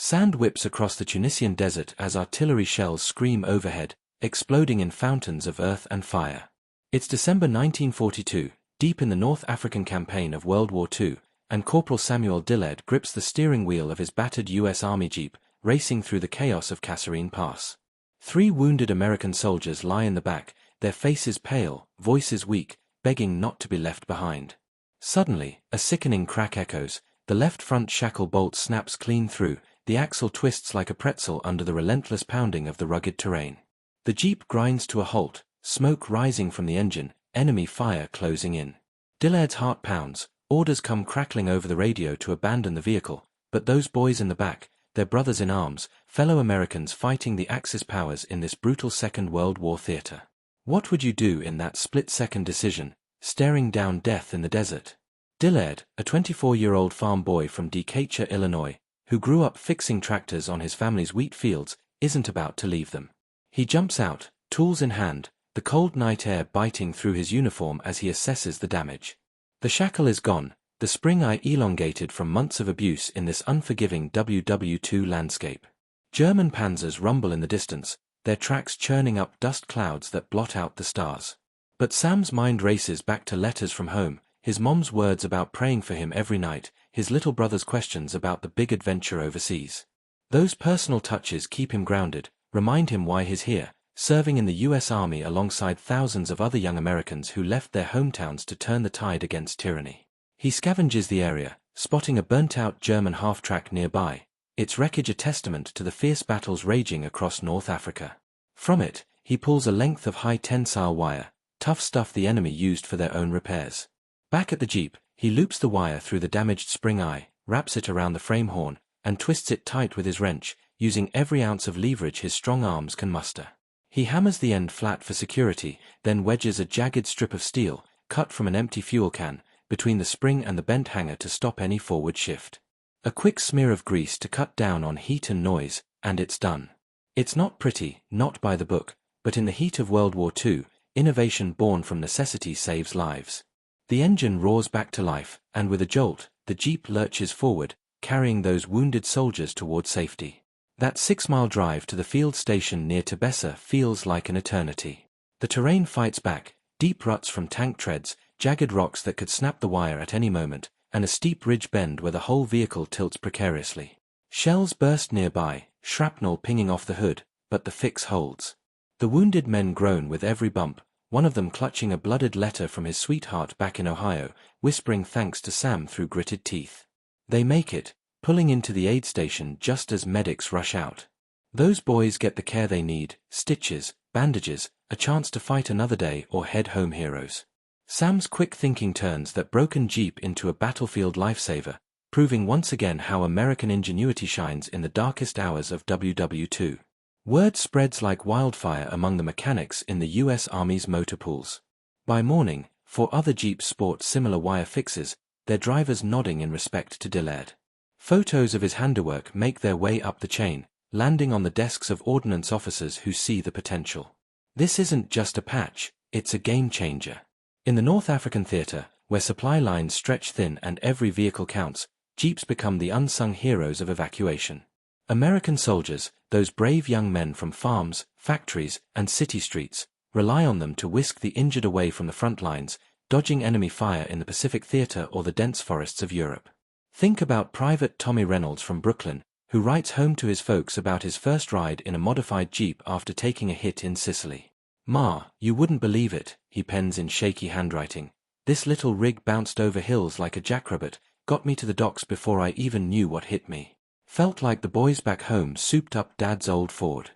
Sand whips across the Tunisian desert as artillery shells scream overhead, exploding in fountains of earth and fire. It's December 1942, deep in the North African campaign of World War II, and Corporal Samuel Dillard grips the steering wheel of his battered U.S. Army Jeep, racing through the chaos of Kasserine Pass. 3 wounded American soldiers lie in the back, their faces pale, voices weak, begging not to be left behind. Suddenly, a sickening crack echoes, the left front shackle bolt snaps clean through, the axle twists like a pretzel under the relentless pounding of the rugged terrain. The Jeep grinds to a halt, smoke rising from the engine, enemy fire closing in. Dillard's heart pounds, orders come crackling over the radio to abandon the vehicle, but those boys in the back, their brothers in arms, fellow Americans fighting the Axis powers in this brutal Second World War theater. What would you do in that split-second decision, staring down death in the desert? Dillard, a 24-year-old farm boy from Decatur, Illinois, who grew up fixing tractors on his family's wheat fields, isn't about to leave them. He jumps out, tools in hand, the cold night air biting through his uniform as he assesses the damage. The shackle is gone, the spring eye elongated from months of abuse in this unforgiving WWII landscape. German panzers rumble in the distance, their tracks churning up dust clouds that blot out the stars. But Sam's mind races back to letters from home, his mom's words about praying for him every night, his little brother's questions about the big adventure overseas. Those personal touches keep him grounded, remind him why he's here, serving in the U.S. Army alongside thousands of other young Americans who left their hometowns to turn the tide against tyranny. He scavenges the area, spotting a burnt-out German half-track nearby, its wreckage a testament to the fierce battles raging across North Africa. From it, he pulls a length of high-tensile wire, tough stuff the enemy used for their own repairs. Back at the Jeep, he loops the wire through the damaged spring eye, wraps it around the frame horn, and twists it tight with his wrench, using every ounce of leverage his strong arms can muster. He hammers the end flat for security, then wedges a jagged strip of steel, cut from an empty fuel can, between the spring and the bent hanger to stop any forward shift. A quick smear of grease to cut down on heat and noise, and it's done. It's not pretty, not by the book, but in the heat of World War II, innovation born from necessity saves lives. The engine roars back to life, and with a jolt, the Jeep lurches forward, carrying those wounded soldiers toward safety. That 6-mile drive to the field station near Tebessa feels like an eternity. The terrain fights back, deep ruts from tank treads, jagged rocks that could snap the wire at any moment, and a steep ridge bend where the whole vehicle tilts precariously. Shells burst nearby, shrapnel pinging off the hood, but the fix holds. The wounded men groan with every bump, one of them clutching a blooded letter from his sweetheart back in Ohio, whispering thanks to Sam through gritted teeth. They make it, pulling into the aid station just as medics rush out. Those boys get the care they need, stitches, bandages, a chance to fight another day or head home heroes. Sam's quick thinking turns that broken Jeep into a battlefield lifesaver, proving once again how American ingenuity shines in the darkest hours of WWII. Word spreads like wildfire among the mechanics in the U.S. Army's motor pools. By morning, 4 other Jeeps sport similar wire fixes, their drivers nodding in respect to Dillard. Photos of his handiwork make their way up the chain, landing on the desks of ordnance officers who see the potential. This isn't just a patch, it's a game changer. In the North African theater, where supply lines stretch thin and every vehicle counts, Jeeps become the unsung heroes of evacuation. American soldiers, those brave young men from farms, factories, and city streets, rely on them to whisk the injured away from the front lines, dodging enemy fire in the Pacific theater or the dense forests of Europe. Think about Private Tommy Reynolds from Brooklyn, who writes home to his folks about his first ride in a modified Jeep after taking a hit in Sicily. "Ma, you wouldn't believe it," he pens in shaky handwriting. "This little rig bounced over hills like a jackrabbit, got me to the docks before I even knew what hit me. Felt like the boys back home souped up Dad's old Ford."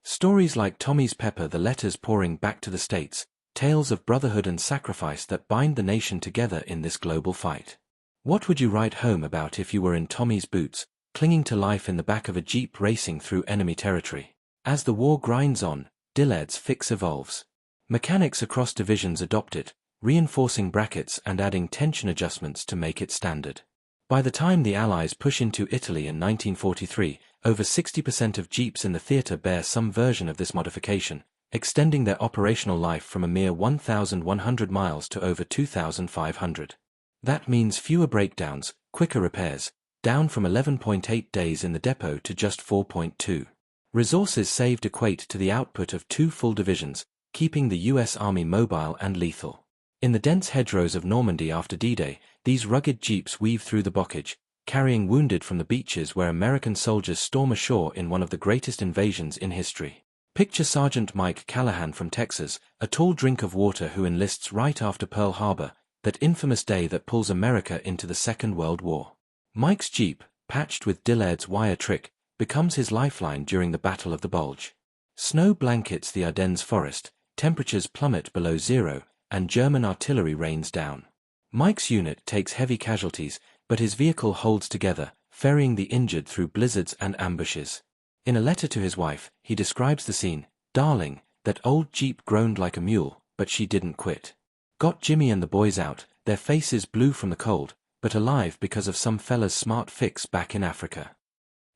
Stories like Tommy's pepper the letters pouring back to the States, tales of brotherhood and sacrifice that bind the nation together in this global fight. What would you write home about if you were in Tommy's boots, clinging to life in the back of a Jeep racing through enemy territory? As the war grinds on, Dillard's fix evolves. Mechanics across divisions adopt it, reinforcing brackets and adding tension adjustments to make it standard. By the time the Allies push into Italy in 1943, over 60% of Jeeps in the theater bear some version of this modification, extending their operational life from a mere 1,100 miles to over 2,500. That means fewer breakdowns, quicker repairs, down from 11.8 days in the depot to just 4.2. Resources saved equate to the output of 2 full divisions, keeping the U.S. Army mobile and lethal. In the dense hedgerows of Normandy after D-Day, these rugged jeeps weave through the bocage, carrying wounded from the beaches where American soldiers storm ashore in one of the greatest invasions in history. Picture Sergeant Mike Callahan from Texas, a tall drink of water who enlists right after Pearl Harbor, that infamous day that pulls America into the Second World War. Mike's jeep, patched with Dillard's wire trick, becomes his lifeline during the Battle of the Bulge. Snow blankets the Ardennes forest, temperatures plummet below zero, and German artillery rains down. Mike's unit takes heavy casualties, but his vehicle holds together, ferrying the injured through blizzards and ambushes. In a letter to his wife, he describes the scene, "Darling, that old jeep groaned like a mule, but she didn't quit. Got Jimmy and the boys out, their faces blue from the cold, but alive because of some fella's smart fix back in Africa."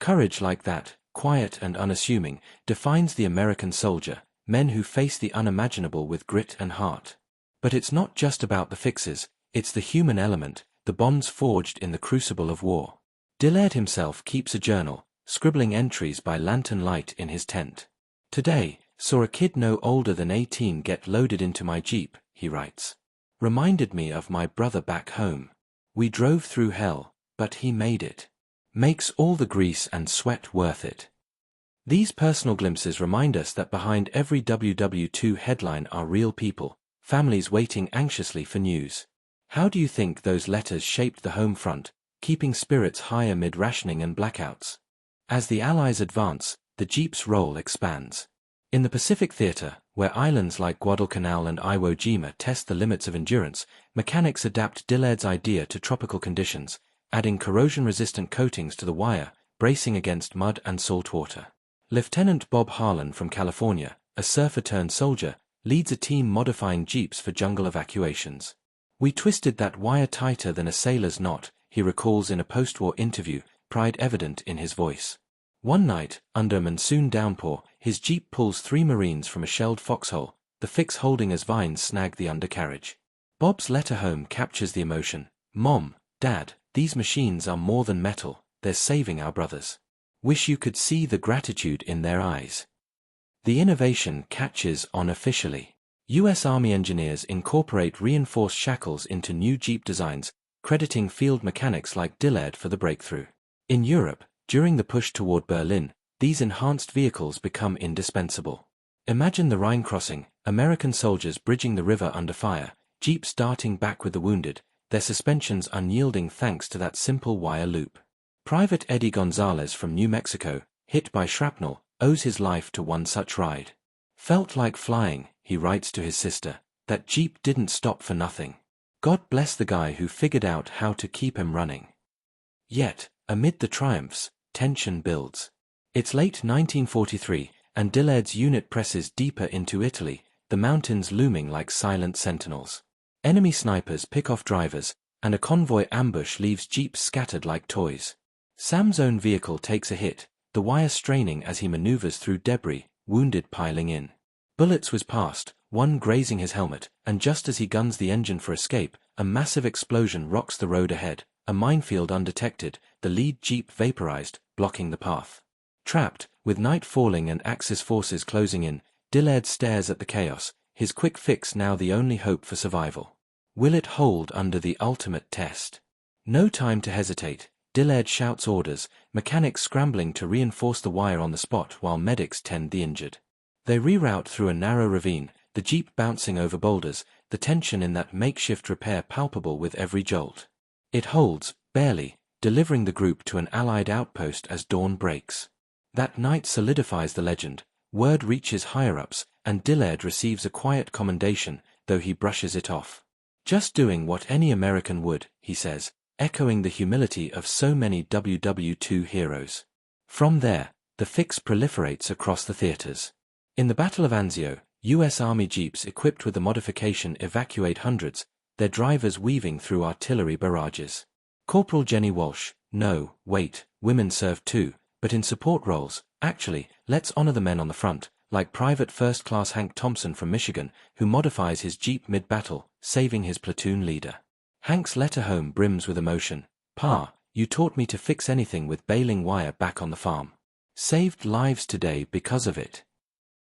Courage like that, quiet and unassuming, defines the American soldier, men who face the unimaginable with grit and heart. But it's not just about the fixes, it's the human element, the bonds forged in the crucible of war. Dillard himself keeps a journal, scribbling entries by lantern light in his tent. "Today, saw a kid no older than 18 get loaded into my jeep," he writes. "Reminded me of my brother back home. We drove through hell, but he made it. Makes all the grease and sweat worth it." These personal glimpses remind us that behind every WW2 headline are real people, families waiting anxiously for news. How do you think those letters shaped the home front, keeping spirits high amid rationing and blackouts? As the Allies advance, the jeep's role expands. In the Pacific Theater, where islands like Guadalcanal and Iwo Jima test the limits of endurance, mechanics adapt Dillard's idea to tropical conditions, adding corrosion-resistant coatings to the wire, bracing against mud and salt water. Lieutenant Bob Harlan from California, a surfer-turned-soldier, leads a team modifying jeeps for jungle evacuations. "We twisted that wire tighter than a sailor's knot," he recalls in a post-war interview, pride evident in his voice. One night, under a monsoon downpour, his jeep pulls 3 Marines from a shelled foxhole, the fix holding as vines snag the undercarriage. Bob's letter home captures the emotion. "Mom, Dad, these machines are more than metal, they're saving our brothers. Wish you could see the gratitude in their eyes." The innovation catches on officially. U.S. Army engineers incorporate reinforced shackles into new jeep designs, crediting field mechanics like Dillard for the breakthrough. In Europe, during the push toward Berlin, these enhanced vehicles become indispensable. Imagine the Rhine crossing, American soldiers bridging the river under fire, jeeps darting back with the wounded, their suspensions unyielding thanks to that simple wire loop. Private Eddie Gonzalez from New Mexico, hit by shrapnel, owes his life to one such ride. "Felt like flying," he writes to his sister. "That jeep didn't stop for nothing. God bless the guy who figured out how to keep him running." Yet, amid the triumphs, tension builds. It's late 1943, and Dillard's unit presses deeper into Italy, the mountains looming like silent sentinels. Enemy snipers pick off drivers, and a convoy ambush leaves jeeps scattered like toys. Sam's own vehicle takes a hit, the wire straining as he maneuvers through debris, wounded piling in. Bullets whiz past, one grazing his helmet, and just as he guns the engine for escape, a massive explosion rocks the road ahead, a minefield undetected, the lead jeep vaporized, blocking the path. Trapped, with night falling and Axis forces closing in, Dillard stares at the chaos, his quick fix now the only hope for survival. Will it hold under the ultimate test? No time to hesitate. Dillard shouts orders, mechanics scrambling to reinforce the wire on the spot while medics tend the injured. They reroute through a narrow ravine, the jeep bouncing over boulders, the tension in that makeshift repair palpable with every jolt. It holds, barely, delivering the group to an Allied outpost as dawn breaks. That night solidifies the legend, word reaches higher-ups, and Dillard receives a quiet commendation, though he brushes it off. "Just doing what any American would," he says, echoing the humility of so many WW2 heroes. From there, the fix proliferates across the theaters. In the Battle of Anzio, U.S. Army jeeps equipped with the modification evacuate hundreds, their drivers weaving through artillery barrages. Corporal Jenny Walsh, "No, wait, women serve too, but in support roles. Actually, let's honor the men on the front," like Private First Class Hank Thompson from Michigan, who modifies his jeep mid-battle, saving his platoon leader. Hank's letter home brims with emotion. "Pa, You taught me to fix anything with baling wire back on the farm. Saved lives today because of it.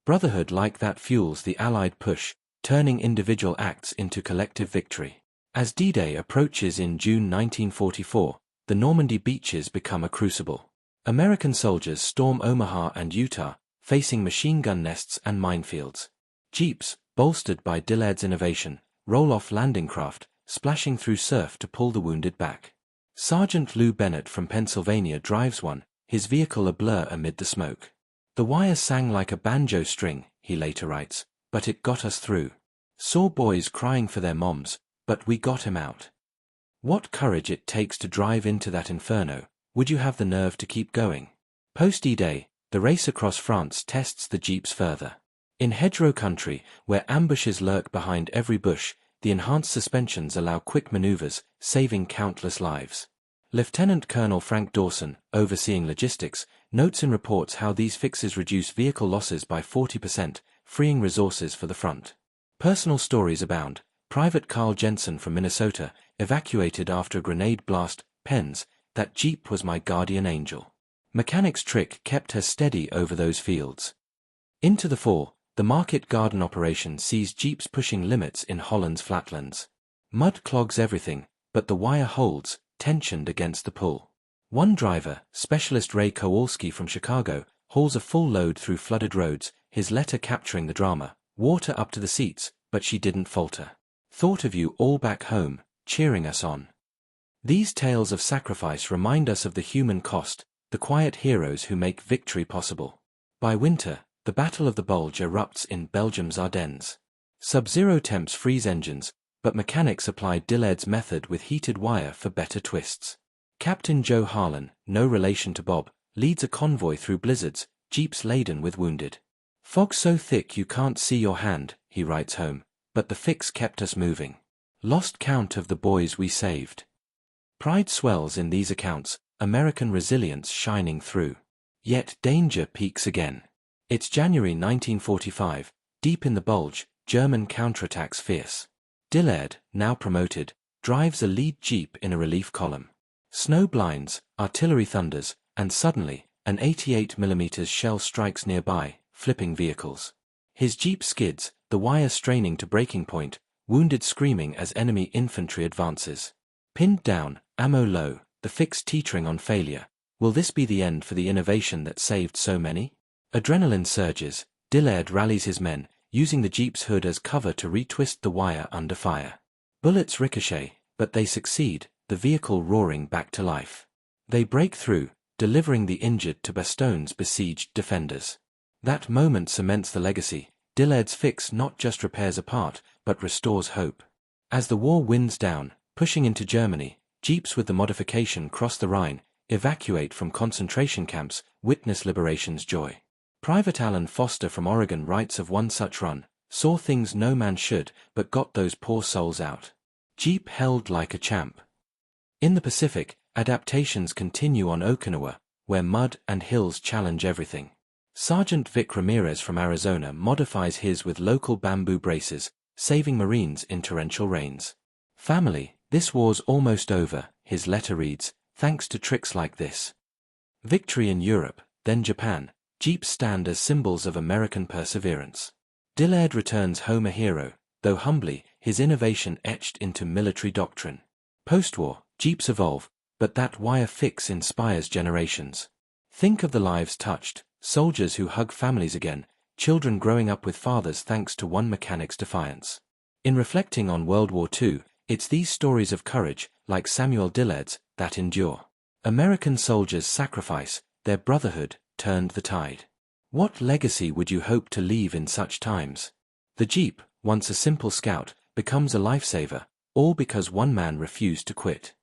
Brotherhood like that fuels the Allied push, turning individual acts into collective victory. As D-Day approaches in June 1944, the Normandy beaches become a crucible. American soldiers storm Omaha and Utah, facing machine gun nests and minefields. Jeeps, bolstered by Dillard's innovation, roll off landing craft, splashing through surf to pull the wounded back. Sergeant Lou Bennett from Pennsylvania drives one, his vehicle a blur amid the smoke. The wire sang like a banjo string, he later writes, but it got us through. Saw boys crying for their moms, but we got him out. What courage it takes to drive into that inferno. Would you have the nerve to keep going? Post-D-Day, the race across France tests the jeeps further. In hedgerow country, where ambushes lurk behind every bush, the enhanced suspensions allow quick maneuvers, saving countless lives. Lieutenant Colonel Frank Dawson, overseeing logistics, notes in reports how these fixes reduce vehicle losses by 40%, freeing resources for the front. Personal stories abound. Private Carl Jensen from Minnesota, evacuated after a grenade blast, pens, "That Jeep was my guardian angel. Mechanic's trick kept her steady over those fields." Into the fall, the market garden operation sees Jeeps pushing limits in Holland's flatlands. Mud clogs everything, but the wire holds, tensioned against the pull. One driver, Specialist Ray Kowalski from Chicago, hauls a full load through flooded roads, his letter capturing the drama. Water up to the seats, but she didn't falter. Thought of you all back home, cheering us on. These tales of sacrifice remind us of the human cost, the quiet heroes who make victory possible. By winter, the Battle of the Bulge erupts in Belgium's Ardennes. Sub-zero temps freeze engines, but mechanics apply Dillard's method with heated wire for better twists. Captain Joe Harlan, no relation to Bob, leads a convoy through blizzards, jeeps laden with wounded. "Fog so thick you can't see your hand," he writes home, "but the fix kept us moving. Lost count of the boys we saved." Pride swells in these accounts, American resilience shining through. Yet danger peaks again. It's January 1945, deep in the Bulge, German counterattacks fierce. Dillard, now promoted, drives a lead jeep in a relief column. Snow blinds, artillery thunders, and suddenly, an 88mm shell strikes nearby, flipping vehicles. His jeep skids, the wire straining to breaking point, wounded screaming as enemy infantry advances. Pinned down, ammo low, the fix teetering on failure. Will this be the end for the innovation that saved so many? Adrenaline surges. Dillard rallies his men, using the jeep's hood as cover to retwist the wire under fire. Bullets ricochet, but they succeed, the vehicle roaring back to life. They break through, delivering the injured to Bastone's besieged defenders. That moment cements the legacy. Dillard's fix not just repairs a part, but restores hope. As the war winds down, pushing into Germany, jeeps with the modification cross the Rhine, evacuate from concentration camps, witness liberation's joy. Private Alan Foster from Oregon writes of one such run, "Saw things no man should, but got those poor souls out. Jeep held like a champ." In the Pacific, adaptations continue on Okinawa, where mud and hills challenge everything. Sergeant Vic Ramirez from Arizona modifies his with local bamboo braces, saving Marines in torrential rains. "Family, this war's almost over," his letter reads, "thanks to tricks like this." Victory in Europe, then Japan, jeeps stand as symbols of American perseverance. Dillard returns home a hero, though humbly, his innovation etched into military doctrine. Post-war, jeeps evolve, but that wire fix inspires generations. Think of the lives touched, soldiers who hug families again, children growing up with fathers thanks to one mechanic's defiance. In reflecting on World War II, it's these stories of courage, like Samuel Dillard's, that endure. American soldiers' sacrifice, their brotherhood, turned the tide. What legacy would you hope to leave in such times? The Jeep, once a simple scout, becomes a lifesaver, all because one man refused to quit.